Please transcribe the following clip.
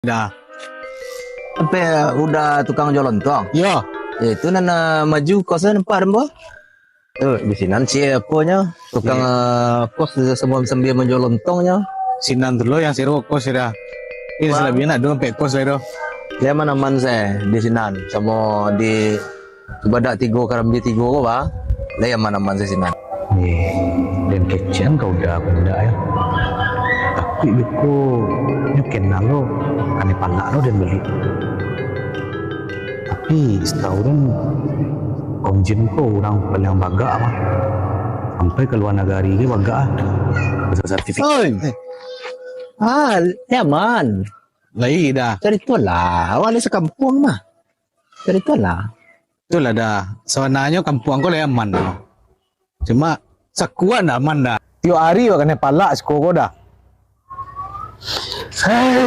Dah. Sampai udah tukang jual lontong. Ya. Itu nana maju kosnya nampak rembo. Di sini siapanya tukang kos sambil menjual lontongnya. Sinan dulu yang siru kos dah. Ini Wah. selebihnya ada pek kos itu. Dia mana man saya di sinan sama di Badak Tigo Karambi Tigo ba. Dia mana man saya sinan. Dan kecian kau dah benda ya. Tapi beko nyuken nalo kane palak lo dan beli. Tapi setahun komjen ko orang paling baga mah. Sampai ke luar negara ke baga besar sertifikat. Oi. Yaman. Lagi dah. Cerita lah. Awalnya sekampung mah. Cerita lah. Itulah dah. Sebenarnya kampung aku lah aman dah. Cuma sekuat dah aman dah. Tiap hari kane palak sekolah dah. Saya.